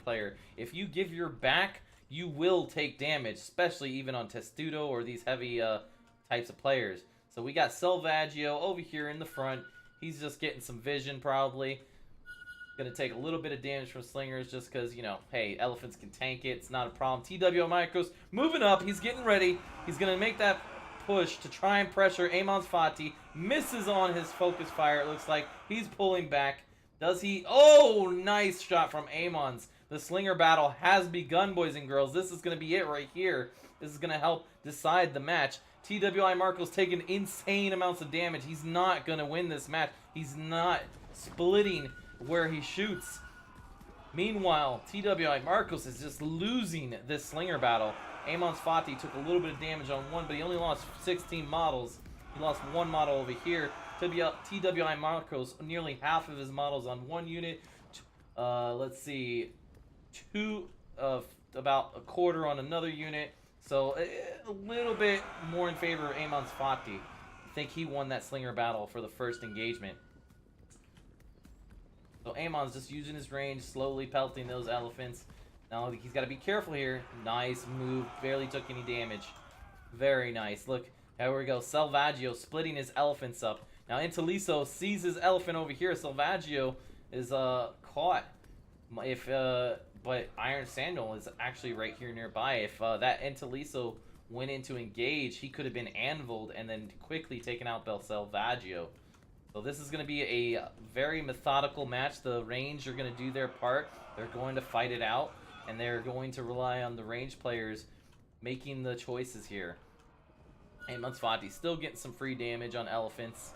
player. If you give your back, you will take damage, especially even on Testudo or these heavy types of players. So we got Selvaggio over here in the front. He's just getting some vision probably. Gonna take a little bit of damage from slingers just because, you know, hey, elephants can tank it. It's not a problem. TWI Micros moving up. He's getting ready. He's gonna make that push to try and pressure Amon's Fati. Misses on his focus fire, it looks like. He's pulling back. Does he? Oh, nice shot from Amon's. The slinger battle has begun, boys and girls. This is gonna be it right here. This is gonna help decide the match. TWI Marco's taking insane amounts of damage. He's not gonna win this match. He's not splitting where he shoots. Meanwhile, TWI Marcos is just losing this slinger battle. Amon's Fati took a little bit of damage on one, but he only lost 16 models. He lost one model over here. TWI Marcos, nearly half of his models on one unit. Let's see, about a quarter on another unit. So a little bit more in favor of Amon's Fati. I think he won that slinger battle for the first engagement. So Amon's just using his range, slowly pelting those elephants. Now he's got to be careful here. Nice move. Barely took any damage. Very nice. Look, there we go. Selvaggio splitting his elephants up. Now Inteliso sees his elephant over here. Selvaggio is caught. But Iron Samuel is actually right here nearby. If that Inteliso went in to engage, he could have been anviled and then quickly taken out by Selvaggio. So this is going to be a very methodical match. The range are going to do their part. They're going to fight it out, and they're going to rely on the range players making the choices here. And Fati still getting some free damage on elephants.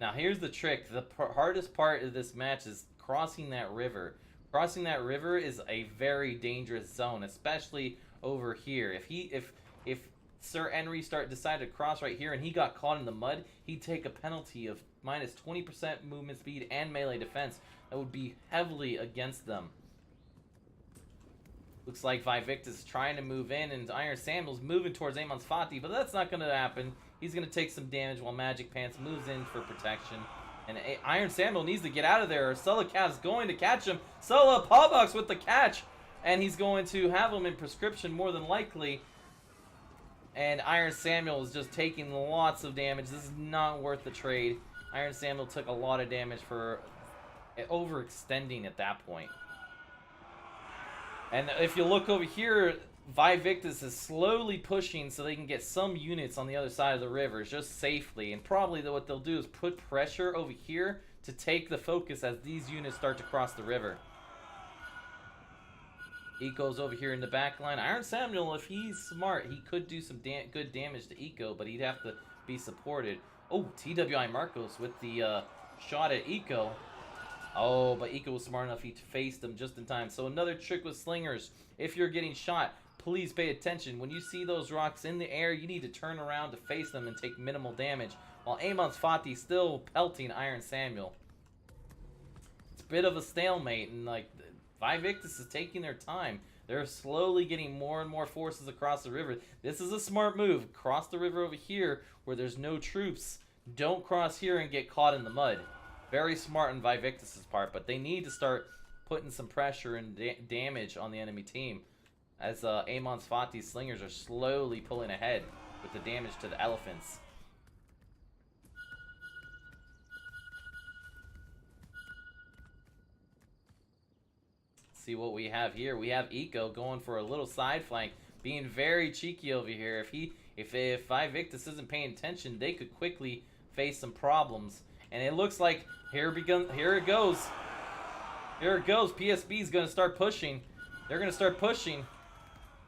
Now here's the trick. The hardest part of this match is crossing that river. Crossing that river is a very dangerous zone, especially over here. If Sir Henry decided to cross right here and he got caught in the mud, he'd take a penalty of minus 20% movement speed and melee defense. That would be heavily against them. Looks like VaevVictus is trying to move in, and Iron Samuel's moving towards Amon's Fati, but that's not going to happen. He's going to take some damage while Magic Pants moves in for protection. And Iron Samuel needs to get out of there, or Sullacat's going to catch him. Sulla, Pawbox with the catch, and he's going to have him in prescription more than likely. And Iron Samuel is just taking lots of damage. This is not worth the trade. Iron Samuel took a lot of damage for overextending at that point. And if you look over here, VaevVictus is slowly pushing so they can get some units on the other side of the river just safely. And probably what they'll do is put pressure over here to take the focus as these units start to cross the river. Eco's over here in the back line. Iron Samuel, if he's smart, he could do some good damage to Eco, but he'd have to be supported. Oh, TWI Marcos with the shot at Eco. Oh, but Eco was smart enough, he faced him just in time. So another trick with slingers. If you're getting shot, please pay attention. When you see those rocks in the air, you need to turn around to face them and take minimal damage. While Amon's Fati still pelting Iron Samuel. It's a bit of a stalemate, and like VaevVictus is taking their time. They're slowly getting more and more forces across the river. This is a smart move. Cross the river over here where there's no troops. Don't cross here and get caught in the mud. Very smart on VaevVictus' part, but they need to start putting some pressure and damage on the enemy team as Amon's Fati's slingers are slowly pulling ahead with the damage to the elephants. See what we have here. We have Eco going for a little side flank, being very cheeky over here. If VaevVictus isn't paying attention, they could quickly face some problems. And it looks like here it goes. Here it goes. PSB is going to start pushing. They're going to start pushing.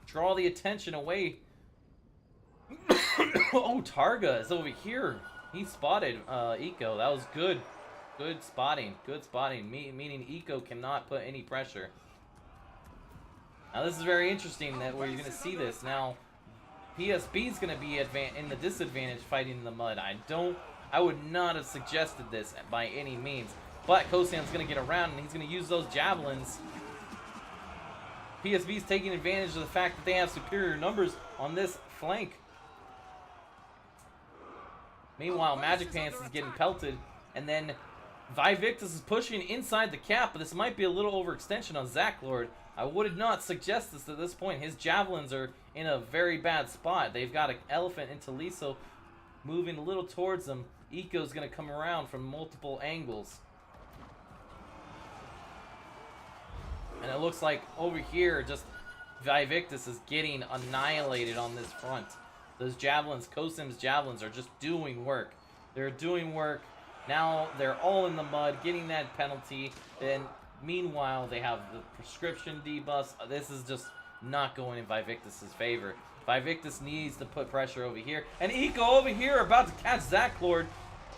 Draw the attention away. Oh, Targa is over here. He spotted Eco. That was good. Good spotting. Good spotting. Meaning Eco cannot put any pressure. Now this is very interesting that where you're going to see this. Now PSB is going to be in the disadvantage fighting in the mud. I would not have suggested this by any means. But Kosan's going to get around and he's going to use those javelins. PSB is taking advantage of the fact that they have superior numbers on this flank. Meanwhile, Magic Pants is getting pelted, and then VaevVictus is pushing inside the cap, but this might be a little overextension on Zacklord. I would not suggest this at this point. His javelins are in a very bad spot. They've got an elephant into Liso moving a little towards them. Eco's going to come around from multiple angles. And it looks like over here, just VaevVictus is getting annihilated on this front. Those javelins, Kosim's javelins, are just doing work. They're doing work. Now they're all in the mud, getting that penalty. And meanwhile, they have the prescription debuffs. This is just not going in VaevVictus' favor. VaevVictus needs to put pressure over here. And Eco over here about to catch Zacklord.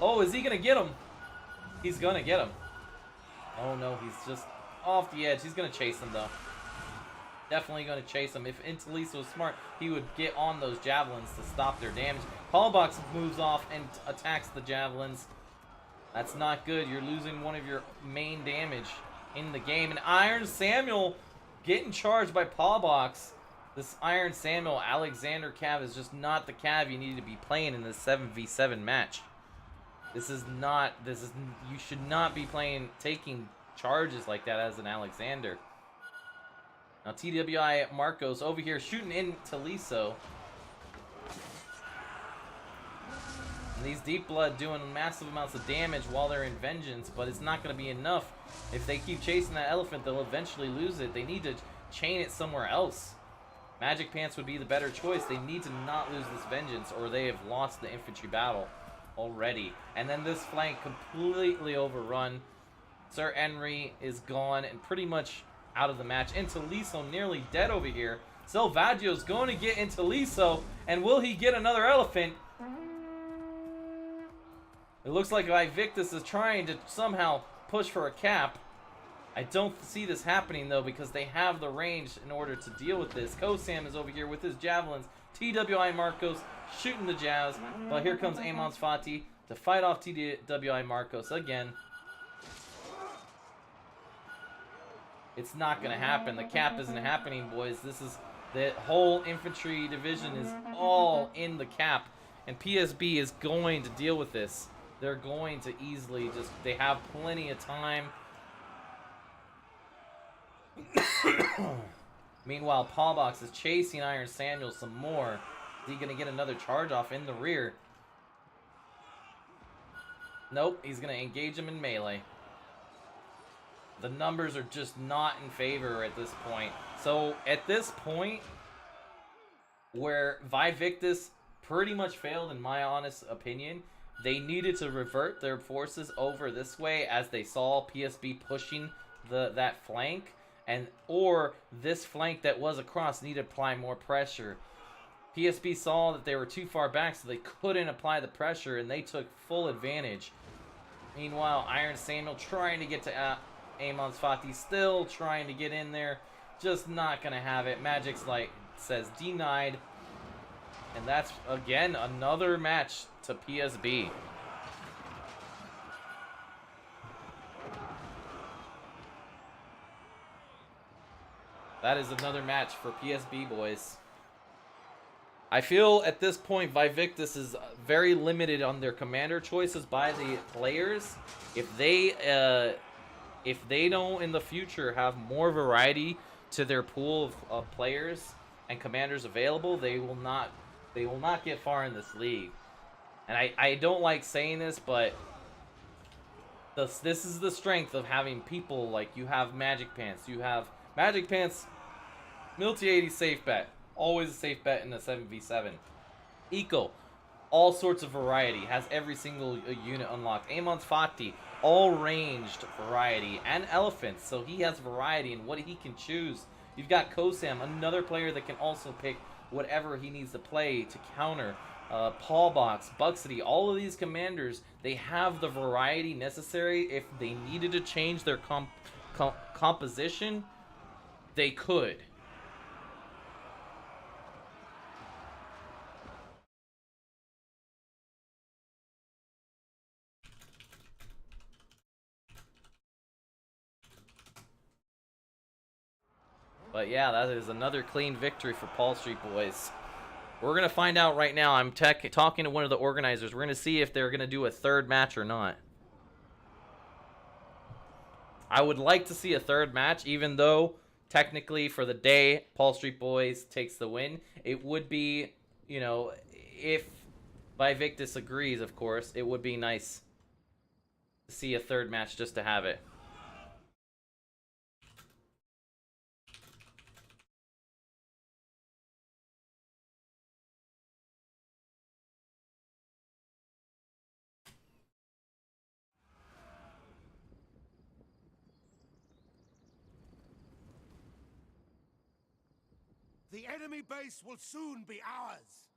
Oh, is he going to get him? He's going to get him. Oh no, he's just off the edge. He's going to chase him though. Definitely going to chase him. If Inteliso was smart, he would get on those javelins to stop their damage. Paulbox moves off and attacks the javelins. That's not good. You're losing one of your main damage in the game. And Iron Samuel getting charged by Paulbox. This Iron Samuel Alexander Cav is just not the Cav you need to be playing in this 7v7 match. You should not be taking charges like that as an Alexander. Now TWI Marcos over here shooting into Liso. And these Deep Blood doing massive amounts of damage while they're in Vengeance, but it's not going to be enough. If they keep chasing that elephant, they'll eventually lose it. They need to chain it somewhere else. Magic Pants would be the better choice. They need to not lose this Vengeance, or they have lost the infantry battle already. And then this flank completely overrun. Sir Henry is gone and pretty much out of the match. Inteliso nearly dead over here. Silvaggio's going to get Inteliso, and will he get another elephant? It looks like VaevVictus is trying to somehow push for a cap. I don't see this happening though, because they have the range in order to deal with this. Kosam is over here with his javelins. TWI Marcos shooting the jabs, but here comes Amons Fati to fight off TWI Marcos again. It's not going to happen. The cap isn't happening, boys. The whole infantry division is all in the cap, and PSB is going to deal with this. They're going to easily they have plenty of time. Meanwhile, Paulbox is chasing Iron Samuel some more. Is he going to get another charge off in the rear? Nope, he's going to engage him in melee. The numbers are just not in favor at this point. So at this point, where VaevVictus pretty much failed in my honest opinion, they needed to revert their forces over this way as they saw PSB pushing that flank, or this flank that was across needed to apply more pressure. PSB saw that they were too far back, so they couldn't apply the pressure, and they took full advantage. Meanwhile, Iron Samuel trying to get to Amons Fati, still trying to get in there, just not gonna have it. Magic's Light says denied, and that's again another match to PSB. That is another match for PSB, boys. I feel at this point VaevVictus is very limited on their commander choices by the players. If they don't in the future have more variety to their pool of players and commanders available, they will not get far in this league. And I don't like saying this, but this is the strength of having people like you have Magic Pants. You have Magic Pants, Milty-80 safe bet. Always a safe bet in a 7v7. Eco, all sorts of variety. Has every single unit unlocked. Amons Fati, all ranged variety. And elephants, so he has variety in what he can choose. You've got Kosam, another player that can also pick whatever he needs to play to counter. Paulbox, Buxity, all of these commanders, they have the variety necessary. If they needed to change their composition, they could. But yeah, that is another clean victory for Paul Street boys. We're going to find out right now. I'm talking to one of the organizers. We're going to see if they're going to do a third match or not. I would like to see a third match, even though technically for the day, Paul Street Boys takes the win. It would be, you know, if VaevVictus agrees, of course, it would be nice to see a third match just to have it. The enemy base will soon be ours.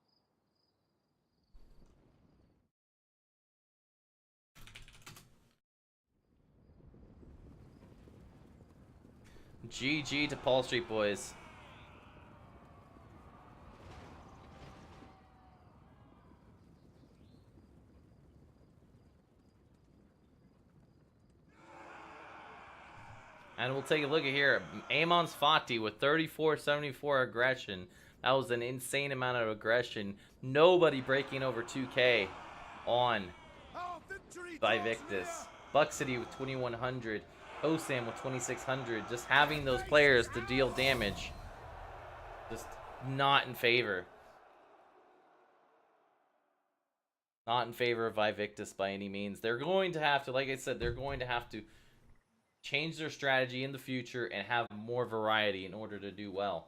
GG to Paul Street Boys. And we'll take a look at here. Amon's Fati with 34-74 aggression. That was an insane amount of aggression. Nobody breaking over 2K on VaevVictus. Buck City with 2100. Osam with 2600. Just having those players to deal damage. Just not in favor. Not in favor of VaevVictus by any means. They're going to have to, like I said, they're going to have to change their strategy in the future and have more variety in order to do well.